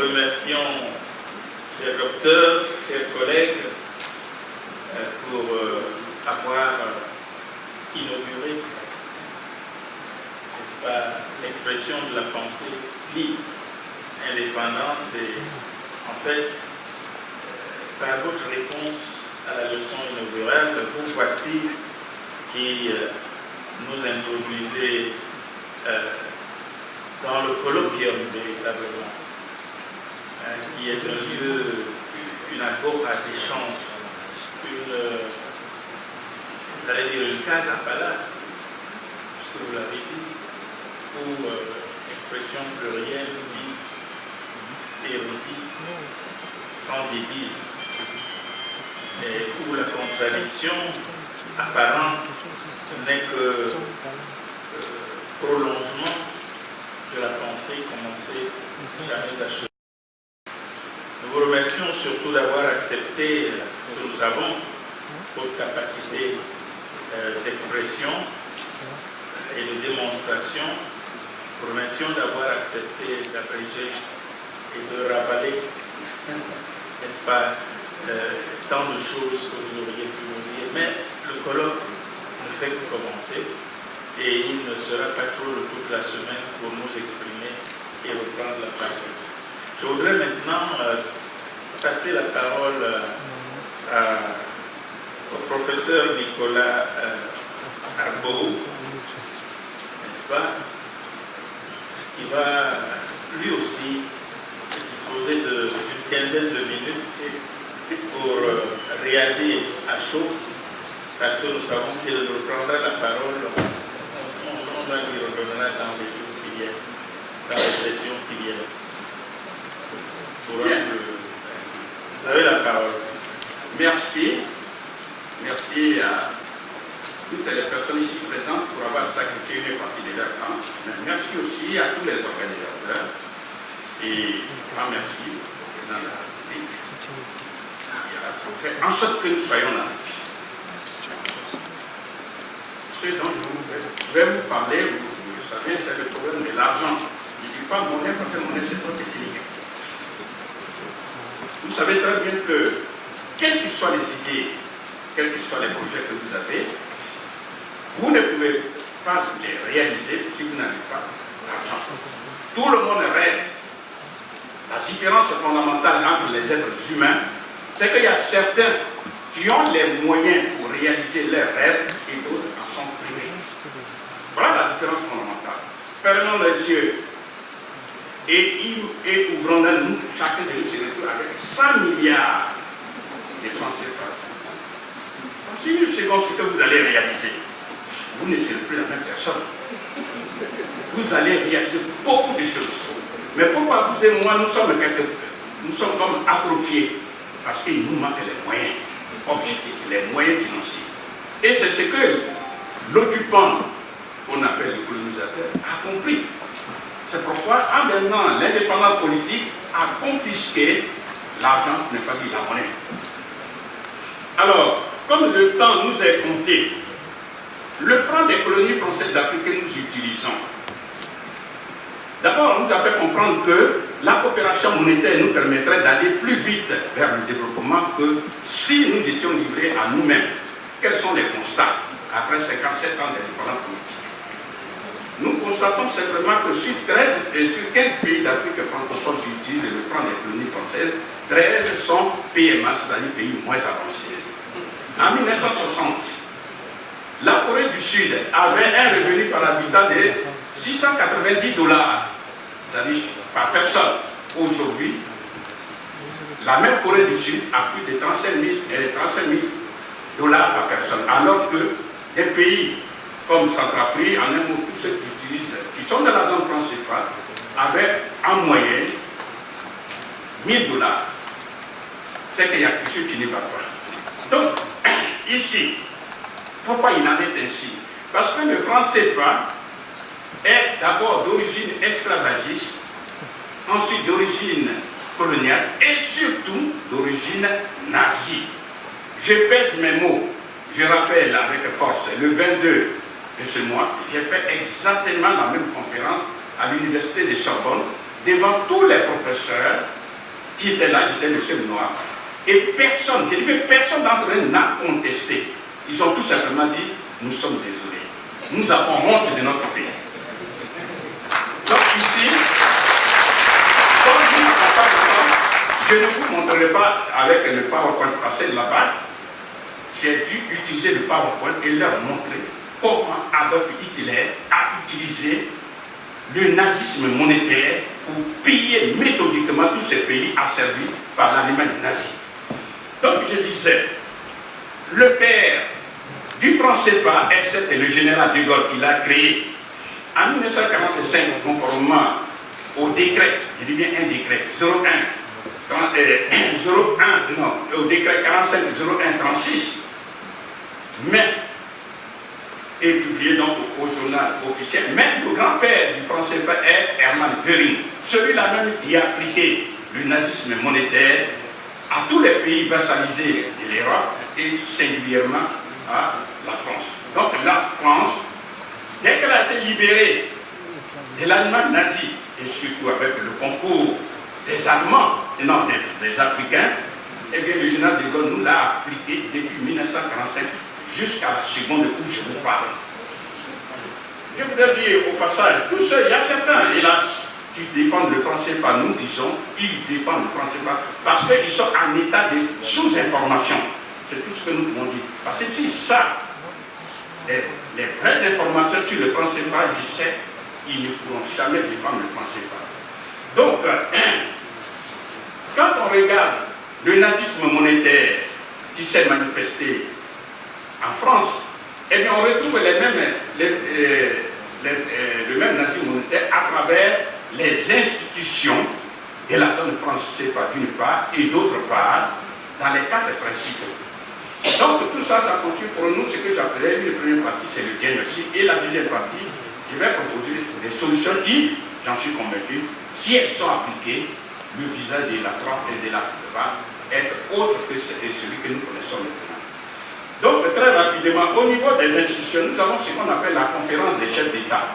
remercions, chers docteurs, chers collègues, pour avoir inauguré, n'est-ce pas, l'expression de la pensée libre, indépendante et, en fait, par votre réponse à la leçon inaugurale, vous voici qui nous introduisez dans le colloquium véritablement, qui est un lieu, une agora d'échange, une casa palabra, puisque vous l'avez dit, ou expression plurielle, dit, érudite, sans dédire, et où la contradiction apparente n'est que prolongement de la pensée commencée, jamais achevée. Nous vous remercions surtout d'avoir accepté ce que nous savons, votre capacité d'expression et de démonstration. Nous vous remercions d'avoir accepté d'abréger et de ravaler, n'est-ce pas, tant de choses que vous auriez pu nous dire. Mais le colloque ne fait que commencer et il ne sera pas trop de toute la semaine pour nous exprimer et reprendre la parole. Je voudrais maintenant passer la parole au professeur Nicolas Arbour, n'est-ce pas, qui va lui aussi disposer d'une quinzaine de minutes pour réagir à chaud, parce que nous savons qu'il reprendra la parole, on lui redonnera dans les jours qui viennent, dans les sessions qui viennent. Vous avez la parole. Merci. Merci à toutes les personnes ici présentes pour avoir sacrifié une partie de leur temps. Merci aussi à tous les organisateurs. Et grand merci au président de la République qui a fait en sorte que nous soyons là. Ce dont je vais vous parler, vous savez, c'est le problème de l'argent. Je ne dis pas monnaie parce que monnaie c'est trop technique. Vous savez très bien que, quelles que soient les idées, quels que soient les projets que vous avez, vous ne pouvez pas les réaliser si vous n'avez pas d'argent. Tout le monde rêve. La différence fondamentale entre les êtres humains, c'est qu'il y a certains qui ont les moyens pour réaliser leurs rêves et d'autres en sont privés. Voilà la différence fondamentale. Fermons les yeux et ouvrons-nous, chacun de nous se retrouve avec 100 milliards de francs CFA. Si une seconde, ce que vous allez réaliser, vous ne serez plus la même personne. Vous allez réaliser beaucoup de choses. Mais pourquoi vous et moi, nous sommes comme atrophiés? Parce qu'il nous manque les moyens objectifs, les moyens financiers. Et c'est ce que l'occupant, qu'on appelle le colonisateur, a compris. C'est pourquoi, en donnant l'indépendance politique, a confisqué l'argent, ce n'est pas dit la monnaie. Alors, comme le temps nous est compté, le plan des colonies françaises d'Afrique que nous utilisons, d'abord, nous a fait comprendre que la coopération monétaire nous permettrait d'aller plus vite vers le développement que si nous étions livrés à nous-mêmes. Quels sont les constats après 57 ans d'indépendance politique? Nous constatons simplement que sur 13 et sur 15 pays d'Afrique francophone qui utilisent le plan des colonies françaises, 13 sont PMA, c'est-à-dire pays moins avancés. En 1960, la Corée du Sud avait un revenu par habitant de $690, c'est-à-dire par personne. Aujourd'hui, la même Corée du Sud a plus de 35 000 $ par personne, alors que des pays comme Centrafrique, en un mot, tous ceux qui sont dans la zone franc CFA, avaient en moyenne $1000. C'est qu'il y a quelque chose qui n'est pas vrai. Donc, ici, pourquoi il en est ainsi? Parce que le franc CFA est d'abord d'origine esclavagiste, ensuite d'origine coloniale et surtout d'origine nazie. Je pèse mes mots, je rappelle avec force, le 22 de ce mois, j'ai fait exactement la même conférence à l'université de Sorbonne devant tous les professeurs qui étaient là, j'étais le seul noir, et personne, je dis que personne d'entre eux n'a contesté. Ils ont tout simplement dit, nous sommes désolés. Nous avons honte de notre pays. Donc ici, comme je n'ai pas de temps, je ne vous montrerai pas avec le PowerPoint passé là-bas. J'ai dû utiliser le PowerPoint et leur montrer comment Adolf Hitler a utilisé le nazisme monétaire pour piller méthodiquement tous ces pays asservis par l'Allemagne nazie. Donc je disais, le père du franc CFA, c'était le général de Gaulle qui l'a créé en 1945, conformément au décret, je dis bien un décret, 01, non, au décret 45-01-36, mais est publié donc au journal officiel. Mais le grand-père du franc CFA est Hermann Göring, celui-là même qui a appliqué le nazisme monétaire à tous les pays vassalisés de l'Europe et singulièrement à la France. Donc la France, dès qu'elle a été libérée de l'Allemagne nazie, et surtout avec le concours des Allemands, et non des Africains, eh bien le général de Gaulle nous l'a appliqué depuis 1945 jusqu'à la seconde où je vous parle. Je voudrais dire au passage, tous ceux, il y a certains, hélas, qui défendent le franc CFA, nous disons, ils défendent le franc CFA parce qu'ils sont en état de sous-information. C'est tout ce que nous pouvons dire. Parce que si ça, les vraies informations sur le franc CFA, je sais, ils ne pourront jamais défendre le franc CFA. Donc, quand on regarde le nazisme monétaire qui s'est manifesté en France, eh bien on retrouve le même nazisme monétaire à travers les institutions de la zone franc CFA d'une part et d'autre part dans les quatre principaux. Donc tout ça, ça continue pour nous ce que j'appelais une première partie, c'est le diagnostic, et la deuxième partie, je vais proposer des solutions qui, j'en suis convaincu, si elles sont appliquées, le visage de la France et de l'Afrique va être autre que celui que nous connaissons maintenant. Donc très rapidement, au niveau des institutions, nous avons ce qu'on appelle la conférence des chefs d'État,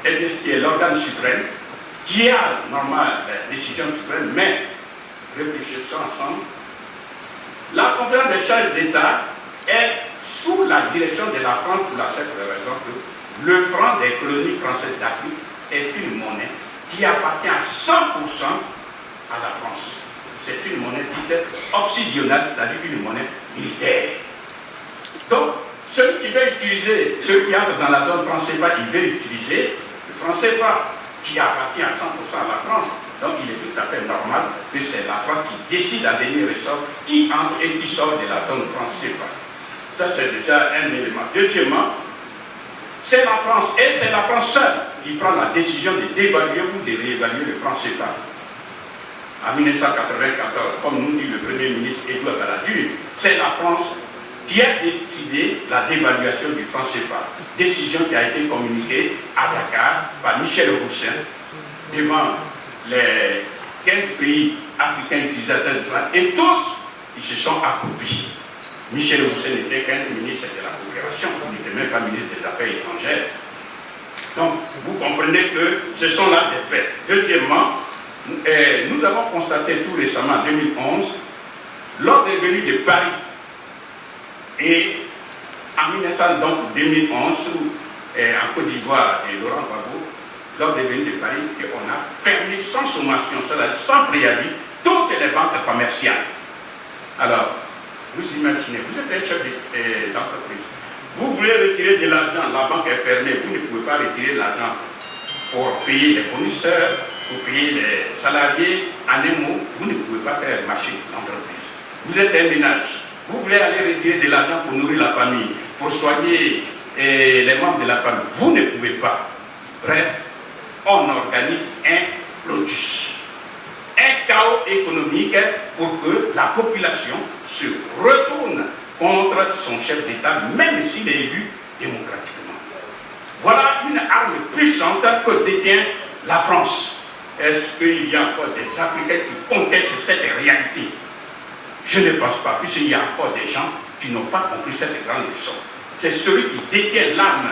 qui est l'organe suprême, qui a normalement la décision suprême, mais réfléchissons ensemble. La conférence des chefs d'État est sous la direction de la France pour la simple raison que le franc des colonies françaises d'Afrique est une monnaie qui appartient à 100% à la France. C'est une monnaie dite obsidionale, c'est-à-dire une monnaie militaire. Donc, celui qui veut utiliser, ceux qui entrent dans la zone franc CFA, il veut utiliser le franc CFA qui appartient à 100% à la France. Donc il est tout à fait normal que c'est la France qui décide à dernier ressort qui entre et qui sort de la zone franc CFA. Ça c'est déjà un élément. Deuxièmement, c'est la France, et c'est la France seule qui prend la décision de dévaluer ou de réévaluer le franc CFA. En 1994, comme nous dit le Premier ministre Édouard Balladur, c'est la France qui a décidé la dévaluation du franc CFA. Décision qui a été communiquée à Dakar par Michel Roussin devant les 15 pays africains utilisateurs de franc, et tous, ils se sont accroupis. Michel Roussin n'était qu'un ministre de la coopération, il n'était même pas ministre des Affaires étrangères. Donc, vous comprenez que ce sont là des faits. Deuxièmement, nous avons constaté tout récemment, en 2011, lors des venues de Paris, et en 2011, en Côte d'Ivoire et Laurent Gbagbo, lors des venues de Paris, on a fermé sans sommation, sans préavis, toutes les banques commerciales. Alors, vous imaginez, vous êtes un chef d'entreprise, vous voulez retirer de l'argent, la banque est fermée, vous ne pouvez pas retirer de l'argent pour payer les fournisseurs, pour payer les salariés, en un mot, vous ne pouvez pas faire marcher l'entreprise. Vous êtes un ménage, vous voulez aller retirer de l'argent pour nourrir la famille, pour soigner les membres de la famille, vous ne pouvez pas. Bref, on organise un lotus, un chaos économique pour que la population se retourne contre son chef d'État, même s'il est élu démocratiquement. Voilà une arme puissante que détient la France. Est-ce qu'il y a encore des Africains qui contestent cette réalité? Je ne pense pas, puisqu'il y a encore des gens qui n'ont pas compris cette grande leçon. C'est celui qui détient l'arme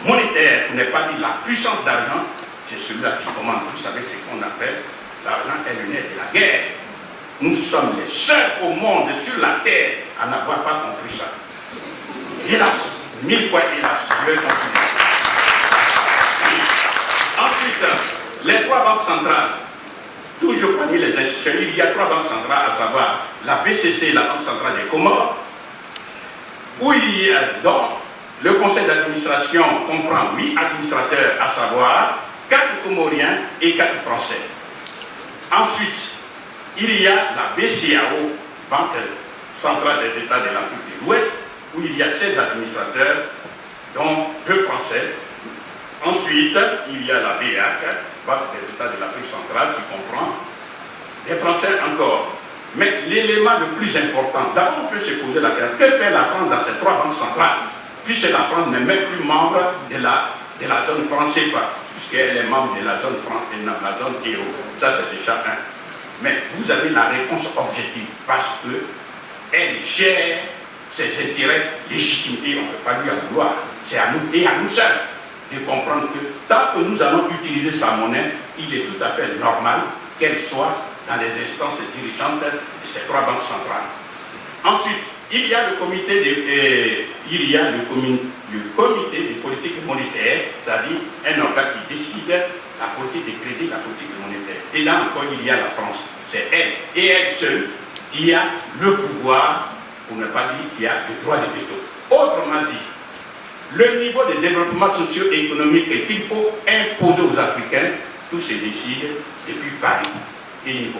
monétaire, pour ne pas dire la puissance d'argent, c'est celui-là qui commande. Vous savez ce qu'on appelle l'argent est le nerf de la guerre. Nous sommes les seuls au monde sur la terre à n'avoir pas compris ça. Hélas, 1000 fois hélas, je vais continuer. Ensuite, les 3 banques centrales, toujours parmi les institutions, il y a 3 banques centrales, à savoir la BCC, la Banque centrale des Comores, où il y a donc le conseil d'administration comprend 8 administrateurs, à savoir 4 Comoriens et 4 Français. Ensuite, il y a la BCAO, Banque centrale des États de l'Afrique de l'Ouest, où il y a 16 administrateurs, dont 2 Français. Ensuite, il y a la BEAC, Banque des États de l'Afrique centrale, qui comprend des Français encore. Mais l'élément le plus important, d'abord on peut se poser la question, que fait la France dans ces 3 banques centrales, puisque la France n'est même plus membre de la zone franc CFA, puisqu'elle est membre de la zone franc et de la zone euro. Ça c'est déjà un. Mais vous avez la réponse objective, parce qu'elle gère ses intérêts légitimes et on ne peut pas lui en vouloir. C'est à nous et à nous seuls de comprendre que tant que nous allons utiliser sa monnaie, il est tout à fait normal qu'elle soit dans les instances dirigeantes de ces 3 banques centrales. Ensuite, il y a le comité de politique monétaire, c'est-à-dire un organe qui décide la politique de crédit, la politique monétaire. Et là encore, il y a la France. C'est elle, et elle seule, qui a le pouvoir, pour ne pas dire qui a le droit de veto. Autrement dit, le niveau de développement socio-économique qu'il faut imposer aux Africains, tout se décide depuis Paris. Et il ne faut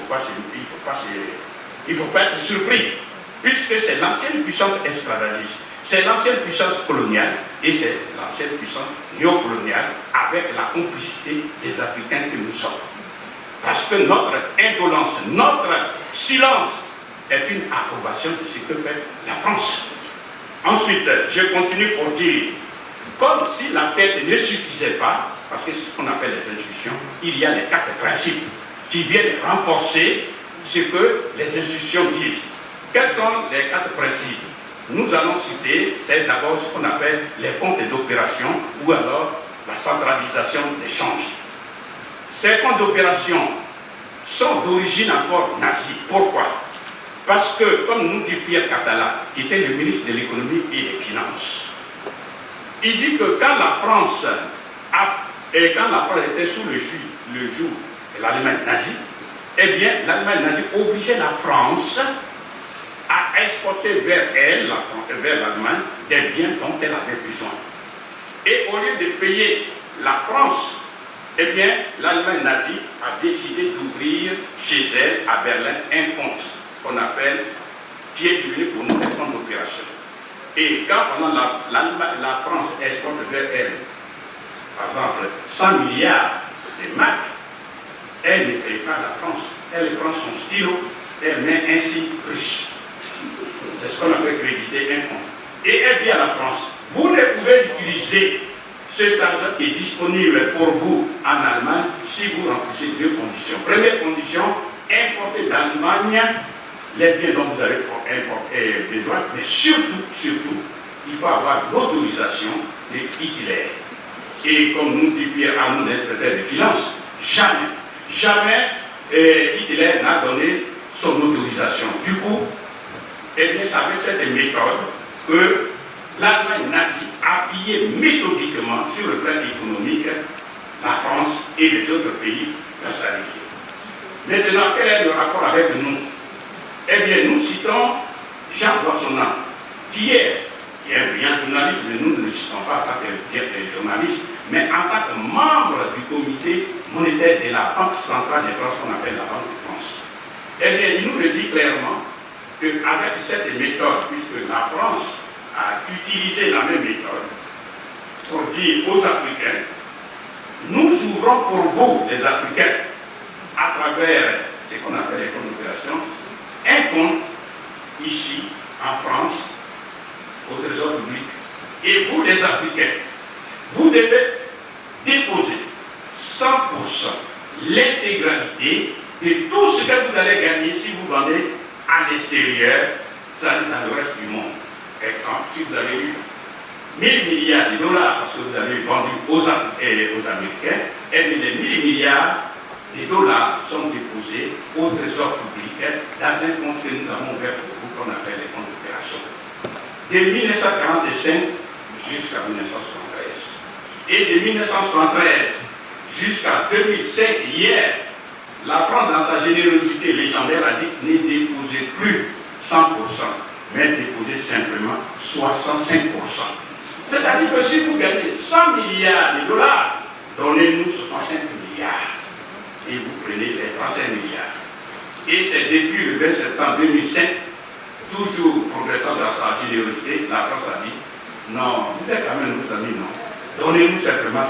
pas être surpris, puisque c'est l'ancienne puissance esclavagiste, c'est l'ancienne puissance coloniale et c'est l'ancienne puissance néocoloniale avec la complicité des Africains que nous sommes. Parce que notre indolence, notre silence est une approbation de ce que fait la France. Ensuite, je continue pour dire, comme si la tête ne suffisait pas, parce que c'est ce qu'on appelle les institutions, il y a les 4 principes qui viennent renforcer ce que les institutions disent. Quels sont les 4 principes? Nous allons citer, c'est d'abord ce qu'on appelle les comptes d'opération ou alors la centralisation des changes. Ces comptes d'opération sont d'origine encore nazie. Pourquoi? Parce que, comme nous dit Pierre Catala, qui était le ministre de l'économie et des finances, il dit que quand la France était sous le joug de l'Allemagne nazie, eh bien, l'Allemagne nazie obligeait la France à exporter vers elle, vers l'Allemagne, des biens dont elle avait besoin. Et au lieu de payer la France, eh bien, l'Allemagne nazie a décidé d'ouvrir chez elle, à Berlin, un compte qu'on appelle, qui est devenu pour nous un compte d'opération. Et quand pendant la France exporte vers elle, par exemple, 100 milliards de marques, elle ne paye pas la France. Elle prend son stylo, elle met ainsi russe. C'est ce qu'on appelle créditer un compte. Et elle dit à la France, vous ne pouvez utiliser cet argent qui est disponible pour vous en Allemagne si vous remplissez 2 conditions. Première condition, importer d'Allemagne les biens dont vous avez besoin, mais surtout, il faut avoir l'autorisation de Hitler. Et comme nous dit Pierre Arnaud, l'inspecteur des finances, jamais Hitler n'a donné son autorisation. Du coup, eh bien, c'est avec cette méthode que l'Allemagne nazie a appuyé méthodiquement sur le plan économique la France et les autres pays vassalisés. Maintenant, quel est le rapport avec nous? Eh bien, nous citons Jean Boissonnant, qui est un brillant journaliste, mais nous ne le citons pas en tant que journaliste, mais en tant que membre du comité monétaire de la Banque centrale de France, qu'on appelle la Banque de France. Eh bien, il nous le dit clairement qu'avec cette méthode, puisque la France a utilisé la même méthode pour dire aux Africains, nous ouvrons pour vous, les Africains, à travers ce qu'on appelle les comptes d'opération, un compte ici, en France, au Trésor public. Et vous, les Africains, vous devez déposer 100% l'intégralité de tout ce que vous allez gagner si vous vendez à l'extérieur, c'est-à-dire dans le reste du monde. Exemple, si vous avez eu 1000 milliards de dollars, parce que vous avez vendu aux Américains, et les 1000 milliards de dollars sont déposés au trésor public dans un compte que nous avons ouvert pour vous, qu'on appelle les comptes d'opération. De 1945 jusqu'à 1973. Et de 1973 jusqu'à 2005, hier, la France, dans sa générosité légendaire, a dit ne déposez plus 100%, mais déposez simplement 65%. C'est-à-dire que si vous gagnez 100 milliards de dollars, donnez-nous 65 milliards. Et vous prenez les 35 milliards. Et c'est depuis le 20 septembre 2005, toujours progressant dans sa générosité, la France a dit non, vous êtes quand même nos amis, non. Donnez-nous simplement 50%.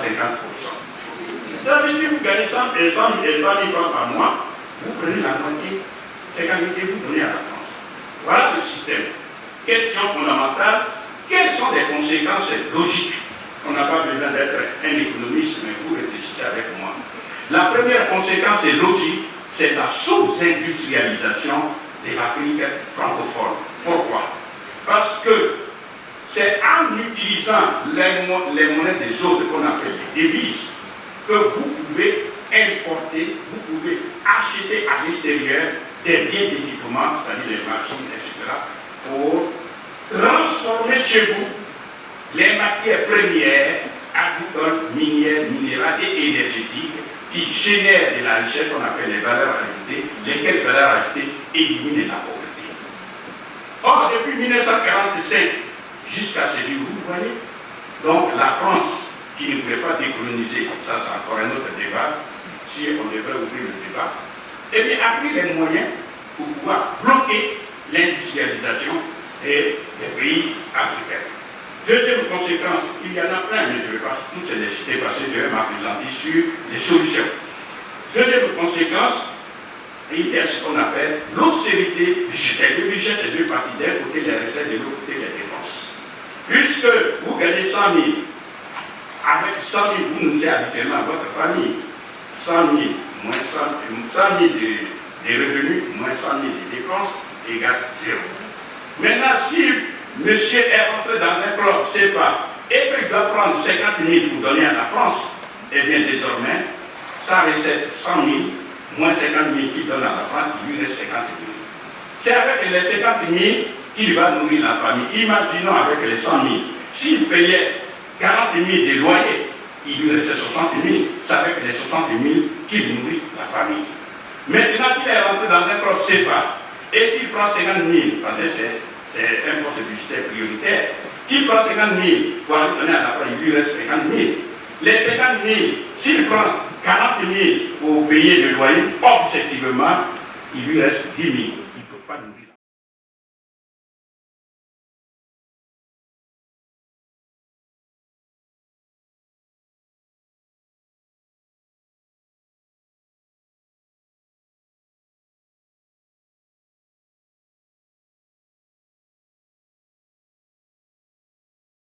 C'est-à-dire si vous gagnez 100 000 francs par mois, vous prenez la moitié, 50 000 et vous donnez à la France. Voilà le système. Question fondamentale, quelles sont les conséquences logiques? On n'a pas besoin d'être un économiste, mais vous réfléchissez avec moi. La première conséquence logique, c'est la sous-industrialisation de l'Afrique francophone. Pourquoi? Parce que c'est en utilisant les monnaies des autres qu'on appelle les devises que vous pouvez importer, vous pouvez acheter à l'extérieur des biens d'équipement, c'est-à-dire les machines, etc., pour transformer chez vous les matières premières agricoles, minières, minérales et énergétiques qui génèrent de la richesse qu'on appelle les valeurs ajoutées, lesquelles valeurs ajoutées éliminent la pauvreté. Or, depuis 1945 jusqu'à ce jour, vous voyez, donc la France qui ne pouvait pas décoloniser, ça c'est encore un autre débat, si on devrait ouvrir le débat, eh bien, a pris les moyens pour pouvoir bloquer l'industrialisation des pays africains. Deuxième conséquence, il y en a plein, mais je ne vais pas toutes les citer parce que je vais m'appesantir sur les solutions. Deuxième conséquence, il y a ce qu'on appelle l'austérité budgétaire. Le budget, c'est deux parties, d'un côté les recettes, de l'autre côté les dépenses. Puisque vous gagnez 100 000, avec 100 000, vous nous dites habituellement à votre famille, 100 000 moins 100 000 de revenus moins 100 000 de dépenses égale 0. Maintenant, si monsieur est rentré dans un club CFA et qu'il doit prendre 50 000 pour donner à la France, eh bien désormais, sa recette 100 000 moins 50 000 qu'il donne à la France, il lui reste 50 000. C'est avec les 50 000 qu'il va nourrir la famille. Imaginons avec les 100 000. S'il payait 40 000 de loyer, il lui restait 60 000. C'est avec les 60 000 qu'il nourrit la famille. Maintenant qu'il est rentré dans un club CFA et qu'il prend 50 000, parce que c'est un poste budgétaire prioritaire, qu'il prend 50 000 pour aller donner à la France, il lui reste 50 000. Les 50 000, s'il prend 40 000 pour payer le loyer, objectivement, il lui reste 10 000. Il ne peut pas nourrir.